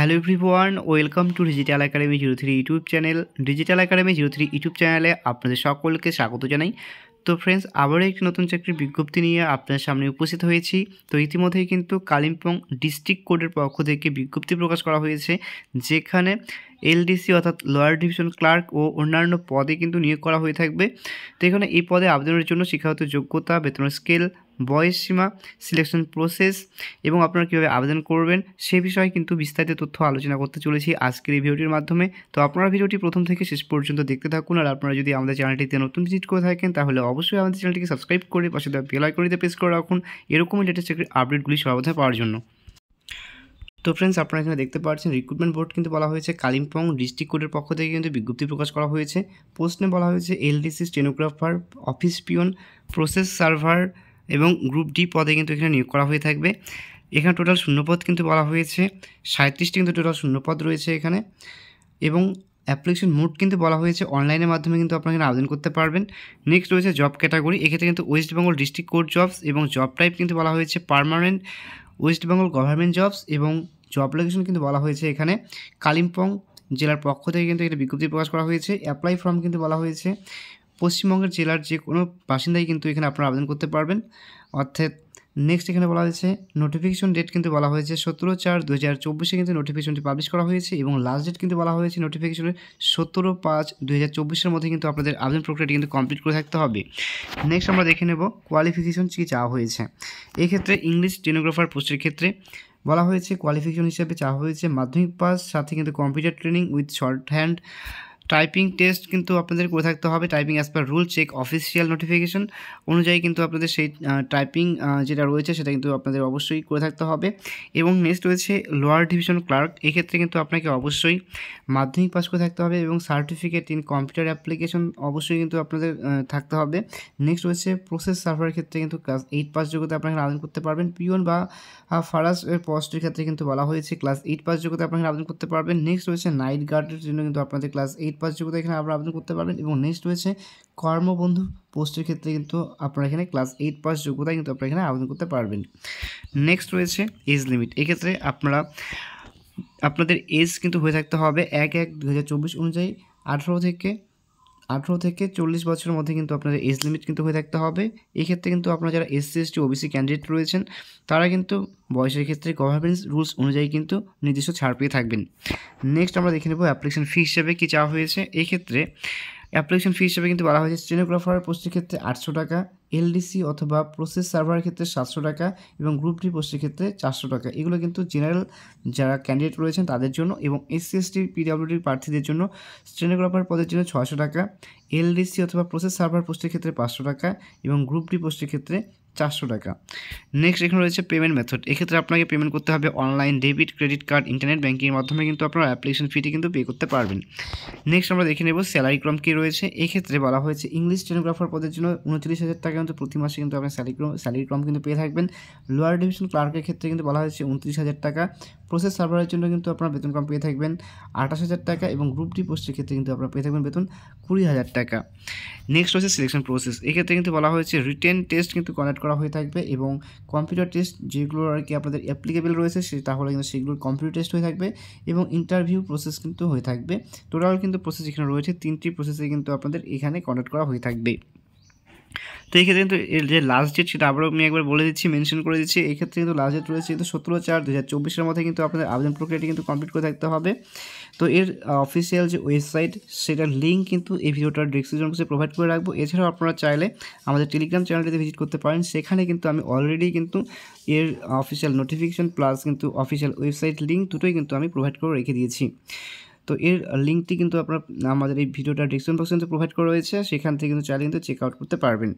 Hello everyone, welcome to digital academy 03 YouTube channel. Digital academy 03 YouTube চ্যানেলে আপনাদের সকলকে স্বাগত জানাই। তো ফ্রেন্ডস, আবারও একটি নতুন চাকরির বিজ্ঞপ্তি নিয়ে আপনার সামনে উপস্থিত হয়েছি। তো ইতিমধ্যেই কিন্তু কালিম্পং ডিস্ট্রিক্ট কোর্টের পক্ষ থেকে বিজ্ঞপ্তি প্রকাশ করা হয়েছে, যেখানে এলডিসি অর্থাৎ লোয়ার ডিভিশন ক্লার্ক ও অন্যান্য পদে কিন্তু নিয়োগ করা হয়ে থাকবে। তো এখানে এই পদে আবেদনের জন্য শিক্ষাগত যোগ্যতা, বেতনের স্কেল, বয়স সীমা, সিলেকশন প্রসেস এবং আপনারা কীভাবে আবেদন করবেন সে বিষয়ে কিন্তু বিস্তারিত তথ্য আলোচনা করতে চলেছি আজকের এই ভিডিওটির মাধ্যমে। তো আপনারা ভিডিওটি প্রথম থেকে শেষ পর্যন্ত দেখতে থাকুন। আর আপনারা যদি আমাদের চ্যানেলটিতে নতুন ভিজিট করে থাকেন তাহলে অবশ্যই আমাদের চ্যানেলটিকে সাবস্ক্রাইব করে পাশে দেওয়া বেল আইকনটিতে প্রেস করে রাখুন এরকমই লেটেস্ট চাকরির আপডেটগুলি সর্বদা পাওয়ার জন্য। তো ফ্রেন্ডস, আপনারা এখানে দেখতে পাচ্ছেন রিক্রুটমেন্ট বোর্ড কিন্তু বলা হয়েছে কালিম্পং ডিস্ট্রিক্ট কোর্টের পক্ষ থেকে কিন্তু বিজ্ঞপ্তি প্রকাশ করা হয়েছে। পোস্টে বলা হয়েছে LDC stenographer, office peon, process server এবং গ্রুপ ডি পদে কিন্তু এখানে নিয়োগ করা হয়ে থাকবে। এখানে টোটাল শূন্যপদ কিন্তু বলা হয়েছে 37টি কিন্তু টোটাল শূন্যপদ রয়েছে এখানে। এবং অ্যাপ্লিকেশন মোড কিন্তু বলা হয়েছে অনলাইনের মাধ্যমে কিন্তু আপনারা এখানে আবেদন করতে পারবেন। নেক্সট রয়েছে জব ক্যাটাগরি, এক্ষেত্রে কিন্তু West Bengal district court jobs এবং জব টাইপ কিন্তু বলা হয়েছে permanent West Bengal government jobs এবং জব লোকেশন কিন্তু বলা হয়েছে এখানে কালিম্পং জেলার পক্ষ থেকে কিন্তু একটা বিজ্ঞপ্তি প্রকাশ করা হয়েছে। অ্যাপ্লাই ফর্ম কিন্তু বলা হয়েছে পশ্চিমবঙ্গের জেলার যে কোনো বাসিন্দাই কিন্তু এখানে আপনারা আবেদন করতে পারবেন। অর্থাৎ নেক্সট এখানে বলা হয়েছে নোটিফিকেশন ডেট কিন্তু বলা হয়েছে 17/4/2024 কিন্তু নোটিফিকেশনটি পাবলিশ করা হয়েছে এবং লাস্ট ডেট কিন্তু বলা হয়েছে নোটিফিকেশনের 17/5/2024 মধ্যে কিন্তু আপনাদের আবেদন প্রক্রিয়াটি কিন্তু কমপ্লিট করে থাকতে হবে। নেক্সট আমরা দেখে নেব কোয়ালিফিকেশন কী চাওয়া হয়েছে। এই ক্ষেত্রে ইংলিশ স্টেনোগ্রাফার পোস্টের ক্ষেত্রে বলা হয়েছে কোয়ালিফিকেশন হিসেবে চাওয়া হয়েছে মাধ্যমিক পাস, সাথে কিন্তু computer training with shorthand, typing test কিন্তু আপনাদের করে থাকতে হবে। Typing as per rule check official notification অনুযায়ী কিন্তু আপনাদের সেই টাইপিং যেটা রয়েছে সেটা কিন্তু আপনাদের অবশ্যই করে থাকতে হবে। এবং নেক্সট রয়েছে লোয়ার ডিভিশন ক্লার্ক, এক্ষেত্রে কিন্তু আপনাকে অবশ্যই মাধ্যমিক পাস করে থাকতে হবে এবং সার্টিফিকেট ইন কম্পিউটার অ্যাপ্লিকেশন অবশ্যই কিন্তু আপনাদের থাকতে হবে। নেক্সট রয়েছে প্রসেস সার্ভারের ক্ষেত্রে কিন্তু ক্লাস 8 পাস যোগ্যতা আপনারা আবেদন করতে পারবেন। পিওন বা ফারাস এর পোস্টের ক্ষেত্রে কিন্তু বলা হয়েছে ক্লাস 8 পাস যোগ্যতা আপনারা আবেদন করতে পারবেন। নেক্সট রয়েছে নাইট গার্ডের জন্য কিন্তু আপনাদের ক্লাস 8 পাস যোগ্যতা এখানে আপনারা আবেদন করতে পারবেন। এবং নেক্সট রয়েছে কর্মবন্ধু পোস্টের ক্ষেত্রে কিন্তু আপনারা এখানে ক্লাস 8 পাস যোগ্যতা কিন্তু আপনারা এখানে আবেদন করতে পারবেন। নেক্সট রয়েছে এজ লিমিট, এক্ষেত্রে আপনাদের এজ কিন্তু হয়ে থাকতে হবে 1/1/2024 অনুযায়ী 18 থেকে 40 বছরের মধ্যে কিন্তু আপনাদের এজ লিমিট কিন্তু হয়ে থাকতে হবে। এক্ষেত্রে কিন্তু আপনারা যারা SC ST OBC ক্যান্ডিডেট রয়েছেন তারা কিন্তু বয়সের ক্ষেত্রে গভর্নমেন্ট রুলস অনুযায়ী কিন্তু নির্দিষ্ট ছাড় পেয়ে থাকবেন। নেক্সট আমরা দেখে নেব অ্যাপ্লিকেশন ফি হিসেবে কী চাওয়া হয়েছে। এই ক্ষেত্রে অ্যাপ্লিকেশন ফি হিসেবে কিন্তু বলা হয়েছে স্টেনোগ্রাফার পোস্টের ক্ষেত্রে 800 টাকা, এলডিসি অথবা প্রসেস সার্ভারের ক্ষেত্রে 700 টাকা এবং গ্রুপ ডি পোস্টের ক্ষেত্রে 400 টাকা। এগুলো কিন্তু জেনারেল যারা ক্যান্ডিডেট রয়েছেন তাদের জন্য এবং SC ST PWD প্রার্থীদের জন্য স্টেনোগ্রাফার পদের জন্য 600 টাকা, এলডিসি অথবা প্রসেস সার্ভার পোস্টের ক্ষেত্রে 500 টাকা এবং গ্রুপ ডি পোস্টের ক্ষেত্রে 400 টাকা। নেক্সট এখানে রয়েছে পেমেন্ট মেথড, এক্ষেত্রে আপনাকে পেমেন্ট করতে হবে online, debit, credit card, internet ব্যাঙ্কিংয়ের মাধ্যমে কিন্তু আপনারা অ্যাপ্লিকেশন ফিটি কিন্তু পে করতে পারবেন। নেক্সট আমরা দেখে নেব স্যালারি ক্রম কী রয়েছে। এক্ষেত্রে বলা হয়েছে ইংলিশ স্টেনোগ্রাফার পদের জন্য 29,000 টাকা কিন্তু প্রতি মাসে কিন্তু আপনার স্যালারি ক্রম কিন্তু পেয়ে থাকবেন। লোয়ার ডিভিশন ক্লার্কের ক্ষেত্রে কিন্তু বলা হয়েছে 29,000 টাকা, প্রসেস সার্ভারের জন্য কিন্তু আপনারা বেতন কম পেয়ে থাকবেন 28,000 টাকা এবং গ্রুপ ডি পোস্টের ক্ষেত্রে কিন্তু আপনারা পেয়ে থাকবেন বেতন 20,000 টাকা। নেক্সট হচ্ছে সিলেকশন প্রসেস, এক্ষেত্রে কিন্তু বলা হয়েছে রিটেন টেস্ট কিন্তু কন্ডাক্ট করা হয়ে থাকবে এবং কম্পিউটার টেস্ট যেগুলো আর কি আপনাদের অ্যাপ্লিকেবল রয়েছে তাহলে কিন্তু সেগুলোর কম্পিউটার টেস্ট হয়ে থাকবে এবং ইন্টারভিউ প্রসেস কিন্তু হয়ে থাকবে। টোটাল কিন্তু প্রসেস এখানে রয়েছে 3টি প্রসেসে কিন্তু আপনাদের এখানে কন্ডাক্ট করা হয়ে থাকবে। তো এই ক্ষেত্রে কিন্তু এর যে লাস্ট ডেট সেটা আবারও আমি একবার বলে দিচ্ছি, মেনশন করে দিচ্ছি। এই ক্ষেত্রে কিন্তু লাস্ট ডেট রয়েছে কিন্তু 17/4/2024 মধ্যে কিন্তু আপনাদের আবেদন প্রক্রিয়াটি কিন্তু কমপ্লিট করে থাকতে হবে। তো এর অফিসিয়াল যে ওয়েবসাইট সেটার লিঙ্ক কিন্তু এই ভিডিওটার ডেসক্রিপশন বক্সে প্রোভাইড করে রাখবো। এছাড়াও আপনারা চাইলে আমাদের টেলিগ্রাম চ্যানেলটিতে ভিজিট করতে পারেন, সেখানে কিন্তু আমি অলরেডি কিন্তু এর অফিসিয়াল নোটিফিকেশন প্লাস কিন্তু অফিসিয়াল ওয়েবসাইট লিঙ্ক দুটোই কিন্তু আমি প্রোভাইড করে রেখে দিয়েছি। তো এর লিঙ্কটি কিন্তু আপনারা আমাদের এই ভিডিওটা ডেসক্রিপশন বক্সে কিন্তু প্রোভাইড করা রয়েছে, সেখান থেকে কিন্তু চাইলে কিন্তু চেক আউট করতে পারবেন।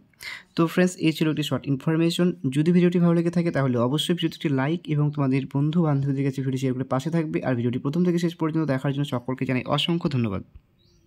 তো ফ্রেন্ডস, এই ছিল একটি শর্ট ইনফরমেশন। যদি ভিডিওটি ভালো লেগে থাকে তাহলে অবশ্যই ভিডিওটি লাইক এবং তোমাদের বন্ধু বান্ধবদের কাছে ভিডিও শেয়ার করে পাশে থাকবে। আর ভিডিওটি প্রথম থেকে শেষ পর্যন্ত দেখার জন্য সকলকে জানাই অসংখ্য ধন্যবাদ।